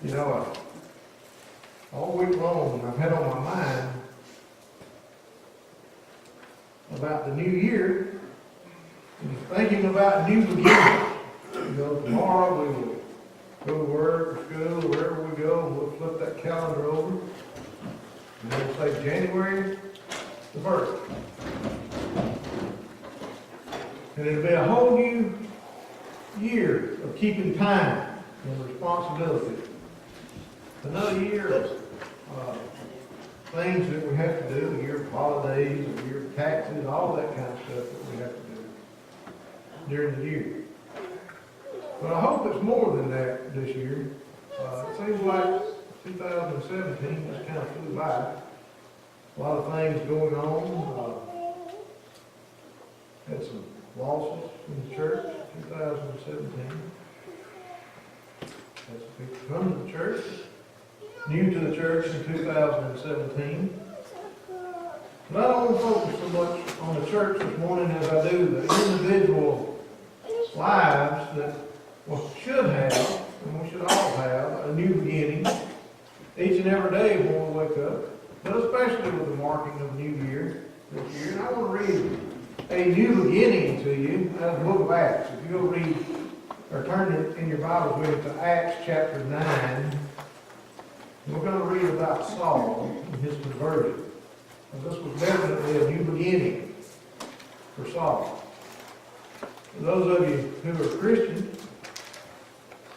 You know, all week long I've had on my mind about the new year and thinking about new beginnings. You know, tomorrow we will go to work or school, wherever we go, and we'll flip that calendar over. And it'll say January the 1st. And it'll be a whole new year of keeping time and responsibility. Another year of things that we have to do, a year of holidays, a year of taxes, all that kind of stuff that we have to do during the year. But I hope it's more than that this year. It seems like 2017 just kind of flew by. A lot of things going on. Had some losses in the church in 2017. Had some people come to the church, new to the church in 2017. But I don't want to focus so much on the church this morning as I do the individual lives that we should have, and we should all have, a new beginning each and every day when we wake up, but especially with the marking of New Year this year. And I want to read a new beginning to you out of the book of Acts. If you go read, or turn in your Bibles with me to Acts chapter 9, we're going to read about Saul and his conversion. And this was definitely a new beginning for Saul. For those of you who are Christians,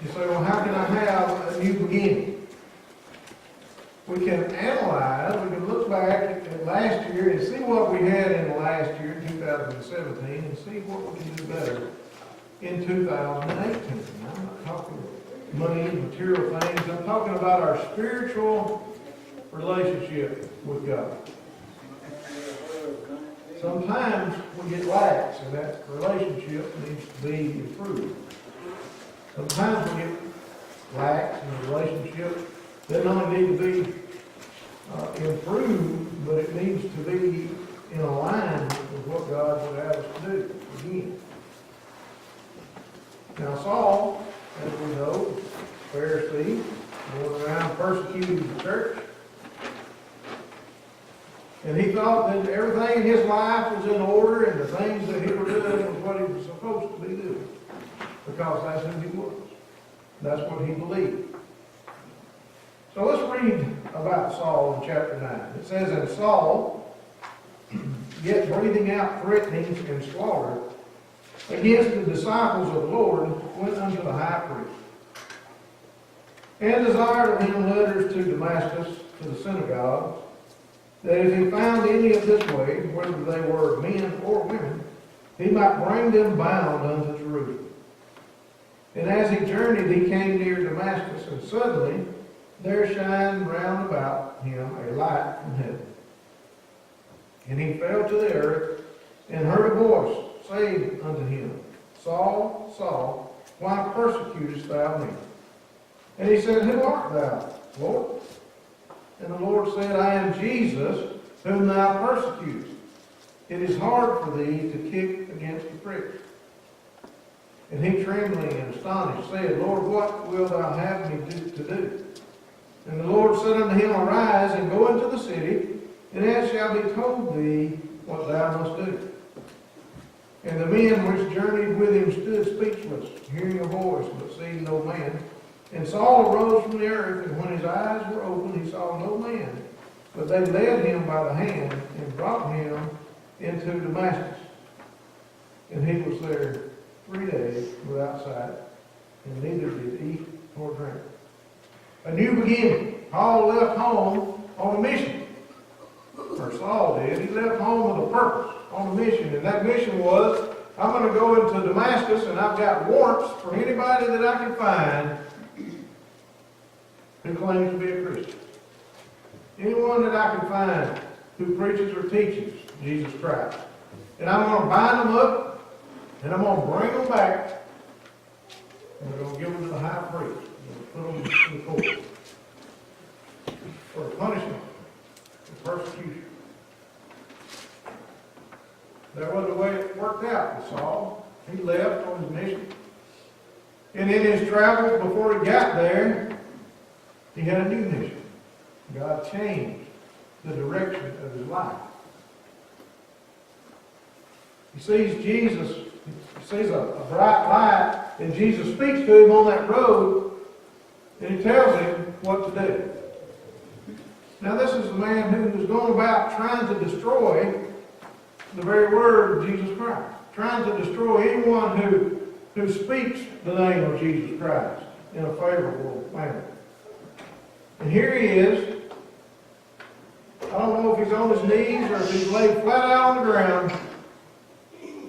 you say, well, how can I have a new beginning? We can analyze, we can look back at last year and see what we had in the last year, 2017, and see what we can do better in 2018. I'm not talking money and material things. I'm talking about our spiritual relationship with God. Sometimes we get lax, and that relationship needs to be improved. Sometimes we get lax in the relationship. They don't only need to be improved, but it needs to be in alignment with what God would have us to do. Again. Now Saul, as we know, Pharisee, going around persecuting the church. And he thought that everything in his life was in order and the things that he was doing was what he was supposed to be doing. Because that's who he was. That's what he believed. So let's read about Saul in chapter 9. It says, and Saul, yet breathing out threatenings and slaughter against the disciples of the Lord, went unto the high priest, and desired of him letters to Damascus, to the synagogues, that if he found any of this way, whether they were men or women, he might bring them bound unto Jerusalem. And as he journeyed, he came near Damascus, and suddenly there shined round about him a light from heaven. And he fell to the earth, and heard a voice saying unto him, Saul, Saul, why persecutest thou me? And he said, Who art thou, Lord? And the Lord said, I am Jesus, whom thou persecutest. It is hard for thee to kick against the pricks. And he, trembling and astonished, said, Lord, what wilt thou have me to do? And the Lord said unto him, Arise, and go into the city, and it shall be told thee what thou must do. And the men which journeyed with him stood speechless, hearing a voice, but seeing no man. And Saul arose from the earth, and when his eyes were opened, he saw no man. But they led him by the hand, and brought him into Damascus. And he was there 3 days without sight, and neither did eat nor drink. A new beginning. Paul left home on a mission. Or Saul did. He left home with a purpose, on a mission. And that mission was, I'm going to go into Damascus, and I've got warrants for anybody that I can find who claims to be a Christian. Anyone that I can find who preaches or teaches Jesus Christ. And I'm going to bind them up, and I'm going to bring them back, and we're going to give them to the high priest. We're going to put them in the court for punishment, for persecution. That wasn't the way it worked out with Saul. He left on his mission. And in his travels, before he got there, He had a new mission. God changed the direction of his life. He sees Jesus, he sees a bright light, and Jesus speaks to him on that road, and he tells him what to do. Now this is the man who was going about trying to destroy the very word of Jesus Christ. Trying to destroy anyone who speaks the name of Jesus Christ in a favorable manner. And here he is. I don't know if he's on his knees or if he's laid flat out on the ground,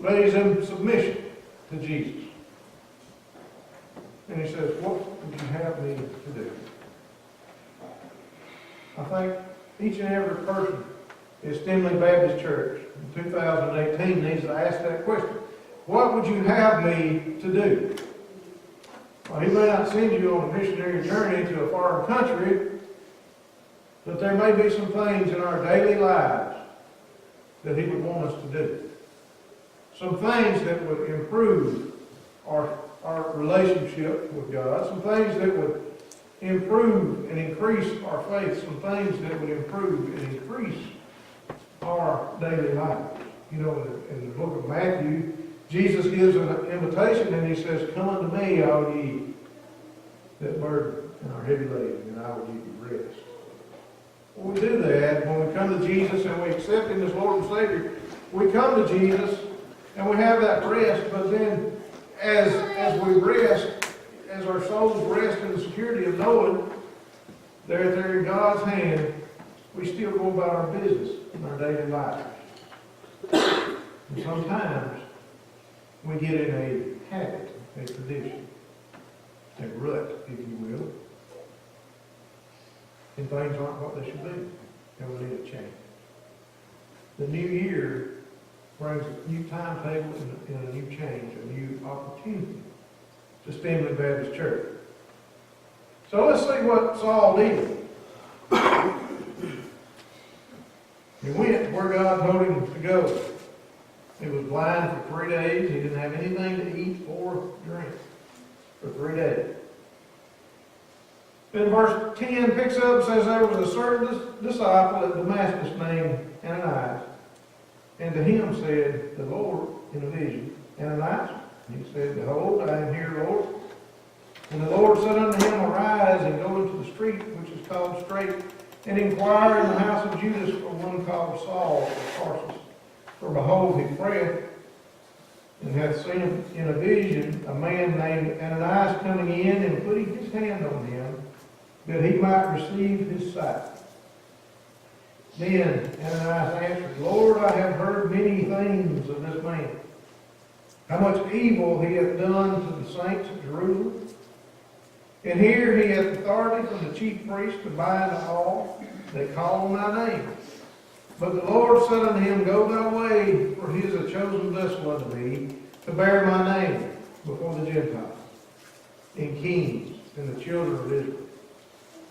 but he's in submission to Jesus. And he says, what would you have me to do? I think each and every person in Stemley Baptist Church in 2018 needs to ask that question. What would you have me to do? Well, he may not send you on a missionary journey to a foreign country, but there may be some things in our daily lives that he would want us to do. Some things that would improve our relationship with God. Some things that would improve and increase our faith. Some things that would improve and increase our daily lives. You know, in the book of Matthew, Jesus gives an invitation and he says, come unto me, all ye that burden and are heavy laden, and I will give you rest. When we do that, when we come to Jesus and we accept him as Lord and Savior, we come to Jesus and we have that rest, but then as we rest, as our souls rest in the security of knowing they're in God's hand, we still go about our business in our daily lives. And sometimes we get in a habit, a tradition, a rut, if you will, and things aren't what they should be, and we need a change. The new year brings a new timetable and a new change, a new opportunity to Stemley Baptist Church. So let's see what Saul did. He went where God told him to go. He was blind for 3 days. He didn't have anything to eat or drink for 3 days. Then verse 10 picks up and says, there was a certain disciple at Damascus named Ananias, and to him said the Lord in a vision, Ananias? And he said, behold, I am here, Lord. And the Lord said unto him, arise and go into the street which is called Straight, and inquire in the house of Judas for one called Saul of Tarsus. For behold, he prayeth, and hath seen in a vision a man named Ananias coming in and putting his hand on him, that he might receive his sight. Then Ananias answered, Lord, I have heard many things of this man, how much evil he hath done to the saints of Jerusalem. And here he hath authority from the chief priest to bind all that call on thy name. But the Lord said unto him, go thy way, for he is a chosen vessel unto me, to bear my name before the Gentiles, and kings, and the children of Israel.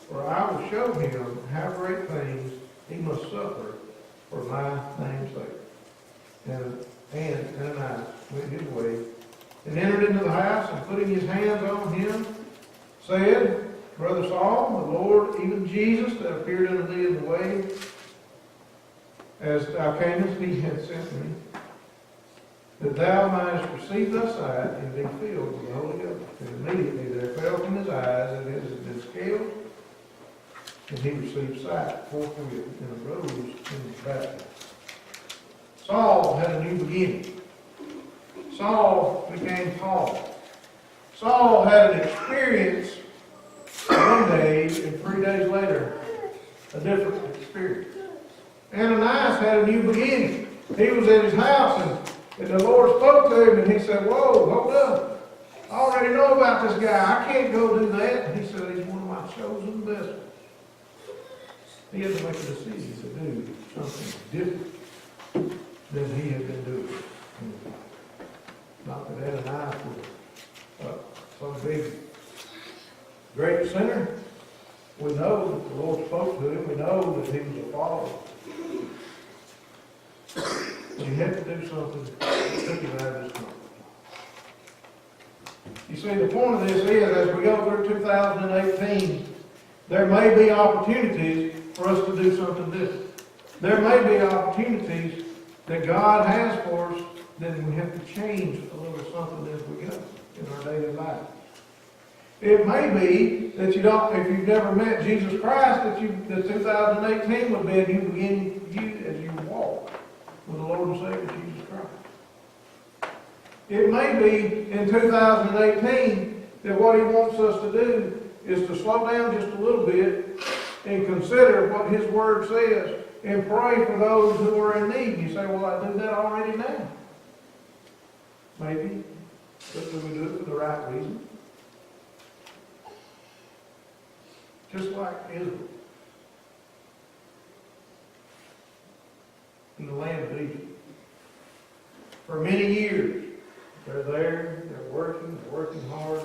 For I will show him how great things he must suffer for my name's sake. And Ananias went his way, and entered into the house, and putting his hands on him, said, Brother Saul, the Lord, even Jesus, that appeared unto thee in the way, as thou camest, he hath sent me, that thou mightest receive thy sight and be filled with the Holy Ghost. And immediately there fell from his eyes as it had been scaled, and he received sight forthwith, and arose and was baptized. Saul had a new beginning. Saul became Paul. Saul had an experience one day, and 3 days later, a different experience. Ananias had a new beginning. He was in his house, and the Lord spoke to him, and he said, whoa, hold up. I already know about this guy. I can't go do that. And he said, he's one of my chosen vessels. He had to make a decision to do something different than he had been doing. Not that Ananias was some big, great sinner. We know that the Lord spoke to him. We know that he was a follower. But he had to do something to take him out of his comfort. You see, the point of this is, as we go through 2018, there may be opportunities for us to do something different. There may be opportunities that God has for us, then we have to change a little something as we go in our daily life. It may be that you don't, if you've never met Jesus Christ, that 2018 would be a new beginning for you as you walk with the Lord and Savior Jesus Christ. It may be in 2018 that what He wants us to do is to slow down just a little bit and consider what His Word says and pray for those who are in need. You say, well, I do that already now. Maybe. But do we do it for the right reason? Just like Israel. In the land of Egypt. For many years, they're there, they're working hard.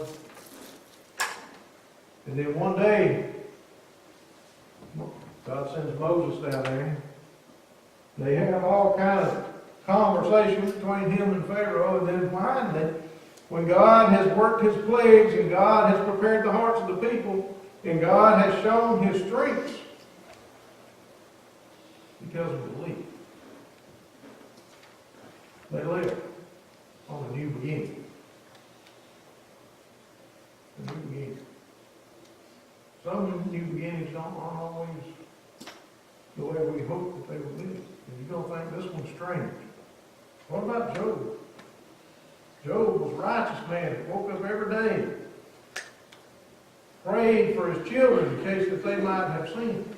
And then one day, God sends Moses down there. They have all kinds of conversation between him and Pharaoh, and then finally, when God has worked His plagues and God has prepared the hearts of the people, and God has shown His strengths because of belief, they live on a new beginning. A new beginning. Some new beginnings aren't always the way we hope that they will be. And you're going to think this one's strange. What about Job? Job was a righteous man that woke up every day, prayed for his children in case that they might have sinned.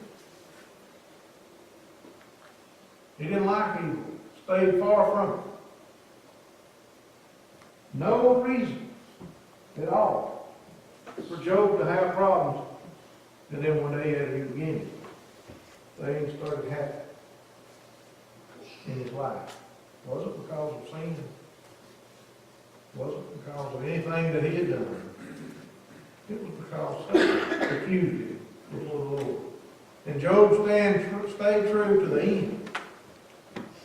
He didn't like evil, stayed far from it. No reason at all for Job to have problems. And then when they had a new beginning, things started happening in his life. Wasn't because of sin. Wasn't because of anything that he had done. It was because Satan accused him before the Lord. And Job stayed true to the end.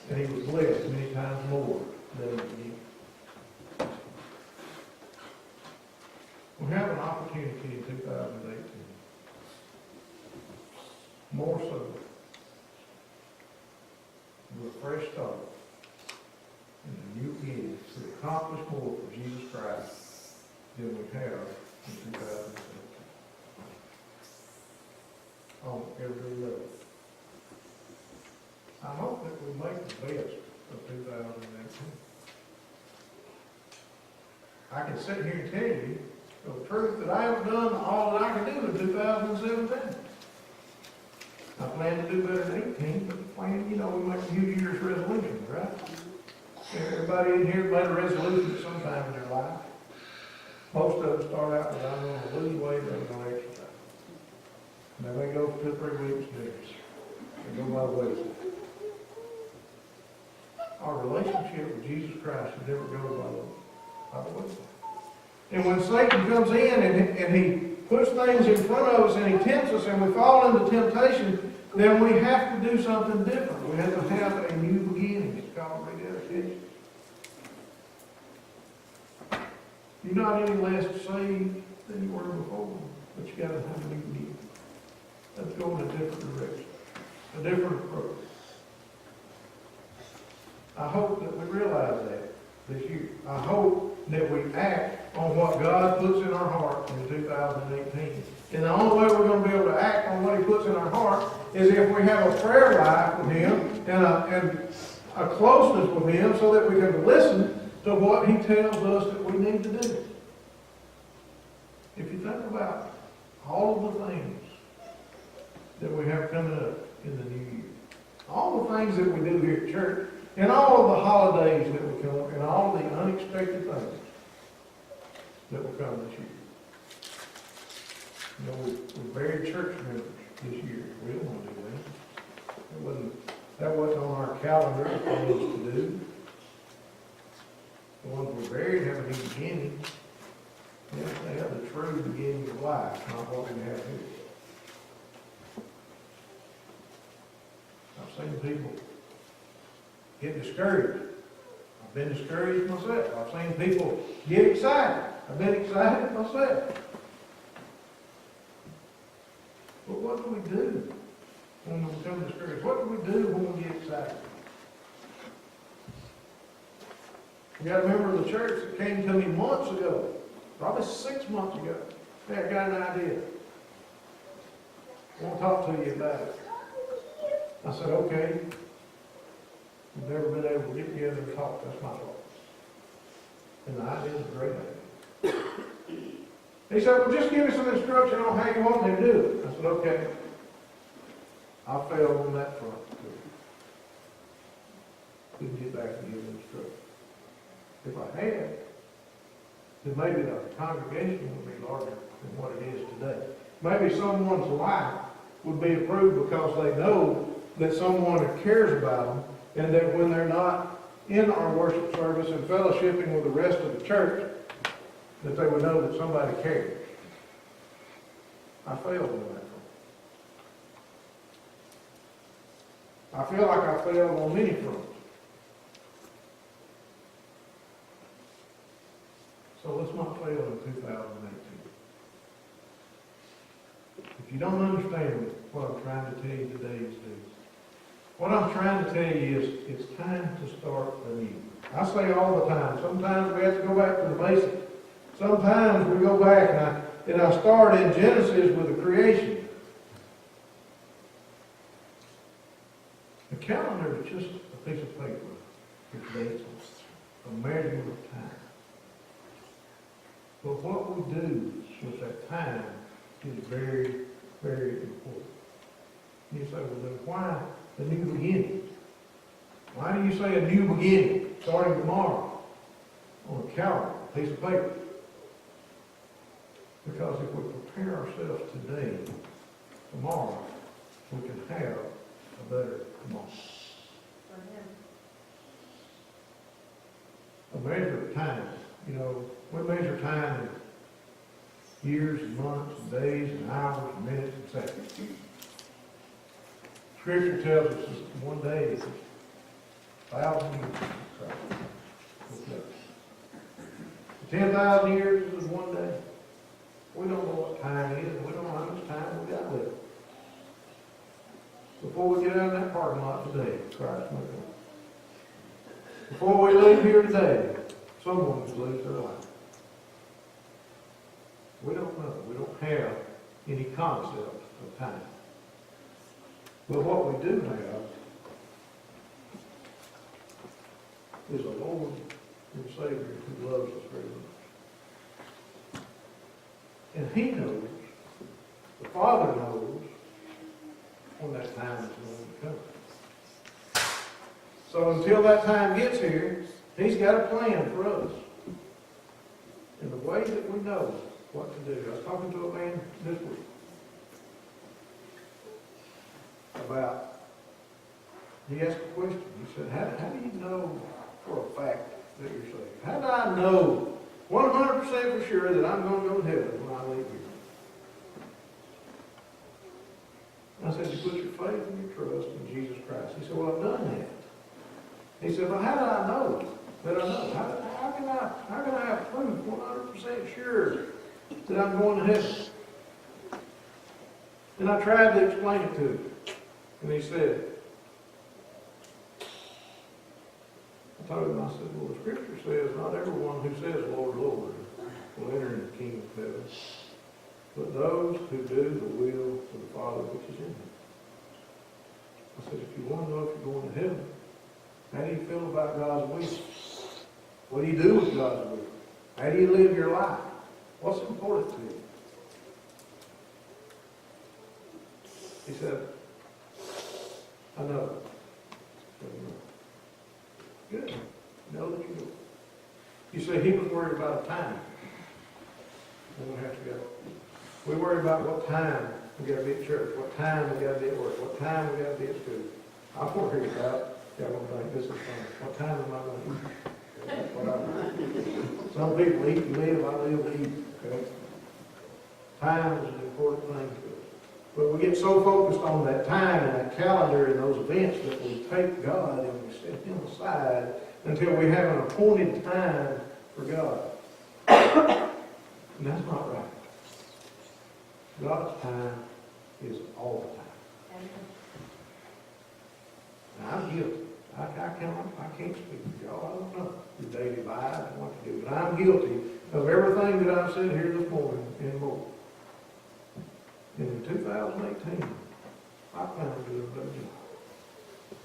And he was blessed many times more than the beginning. We have an opportunity in 2018. More so. With a fresh start. And a new beginning to accomplish more for Jesus Christ than we have in 2017. On every level. I hope that we make the best of 2018. I can sit here and tell you the truth that I have done all that I can do in 2017. I plan to do better in 18, but plan, we make New Year's resolutions, right? Everybody in here made a resolution at some time in their life. Most of them start out with, I'm going to lose weight, I'm going to exercise. And then they go for 2 or 3 weeks, they go by the wayside. Our relationship with Jesus Christ should never go by the wayside. And when Satan comes in and he puts things in front of us and he tempts us and we fall into temptation, then we have to do something different. We have to have a new beginning. It's called rededication. You're not any less saved than you were before, but you got to have a new beginning. Let's go in a different direction, a different approach. I hope that we realize that this year. I hope that we act on what God puts in our heart in 2018. And the only way we're going to be able to act on what He puts in our heart is if we have a prayer life with Him and a closeness with Him so that we can listen to what He tells us that we need to do. If you think about all of the things that we have coming up in the new year, all the things that we do here at church, and all of the holidays that will come, and all the unexpected things that will come this year. We buried church members this year. We didn't want to do that. That wasn't on our calendar for us to do. The ones we buried have a new beginning. Yes, they have the true beginning of life, not what we have here. I've seen people get discouraged. I've been discouraged myself. I've seen people get excited. I've been excited myself. But what do we do when we become discouraged? What do we do when we get excited? We got a member of the church that came to me months ago, probably 6 months ago. Hey, I got an idea. I want to talk to you about it. I said, okay. We've never been able to get together and talk. That's my fault. And the idea is a great idea. He said, well, just give me some instruction on how you want me to do it. I said, okay. I failed on that front. Couldn't get back and give him instruction. If I had, then maybe the congregation would be larger than what it is today. Maybe someone's life would be improved because they know that someone cares about them, and that when they're not in our worship service and fellowshipping with the rest of the church, that they would know that somebody cares. I failed on that front. I feel like I failed on many fronts. So let's not fail in 2018. If you don't understand what I'm trying to tell you today is this. What I'm trying to tell you is it's time to start anew. I say all the time, sometimes we have to go back to the basics. Sometimes we go back and I start in Genesis with the creation. The calendar is just a piece of paper with dates on it, a measure of time. But what we do with that time is very, very important. You say, well, then why a new beginning? Why do you say a new beginning starting tomorrow on a calendar, a piece of paper? Because if we prepare ourselves today, tomorrow, we can have a better tomorrow. A measure of time. You know, we measure time in years and months and days and hours and minutes and seconds. Scripture tells us that one day is 1,000 years. So, 10,000 years is one day. We don't know what time is, and we don't know how much time we got left. Before we get out of that parking lot today, Christ may come. Before we leave here today, someone could lose their life. We don't know. We don't have any concept of time. But what we do have is a Lord and Savior who loves us very much. And He knows, the Father knows, when that time is going to come. So until that time gets here, He's got a plan for us. In the way that we know what to do. I was talking to a man this week about, he asked a question. He said, how do you know for a fact that you're saved? How do I know 100% for sure that I'm going to go to heaven when I leave here? I said, you put your faith and your trust in Jesus Christ. He said, well, I've done that. He said, well, how do I know that I know? How can I have proof 100% sure that I'm going to heaven? And I tried to explain it to him. And he said, I told him, I said, well, the Scripture says not everyone who says, Lord, Lord, will enter into the kingdom of heaven, but those who do the will of the Father which is in heaven. I said, if you want to know if you're going to heaven, how do you feel about God's will? What do you do with God's will? How do you live your life? What's important to you? He said, I know. Good. Know that you do. You say he was worried about a time. Then we have to go. We worry about what time we got to be at church, what time we got to be at work, what time we got to be at school. I'm worried about, y'all going to think this is fun. What time am I going to eat? That's what I Some people eat and live, I live to eat. Okay? Time is an important thing to us. But we get so focused on that time and that calendar and those events that we take God and we set Him aside until we have an appointed time for God. And that's not right. God's time is all the time. Now, I'm guilty. I can't speak for y'all, I don't know your daily lives and what you do, but I'm guilty of everything that I've said here this morning and more. In 2018, I plan to do a better job.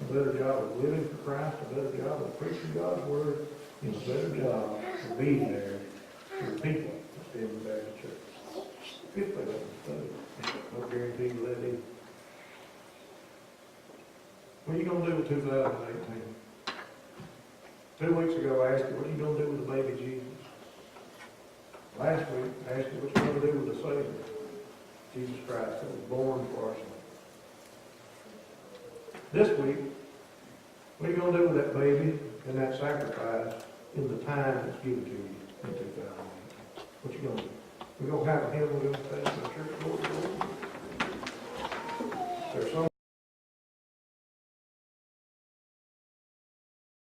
A better job of living for Christ, a better job of preaching God's word, and a better job of being there for the people that stand in the Baptist church. If they don't study, no guarantee you let in. What are you going to do with 2018? 2 weeks ago, I asked you, what are you going to do with the baby Jesus? Last week, I asked you, what you going to do with the Savior, Jesus Christ, that was born for our sins. This week, what are you going to do with that baby and that sacrifice in the time that's given to you in 2018? What you going to do? We're going to have a hymn we're going to sing in the church. Lord, Lord. There's some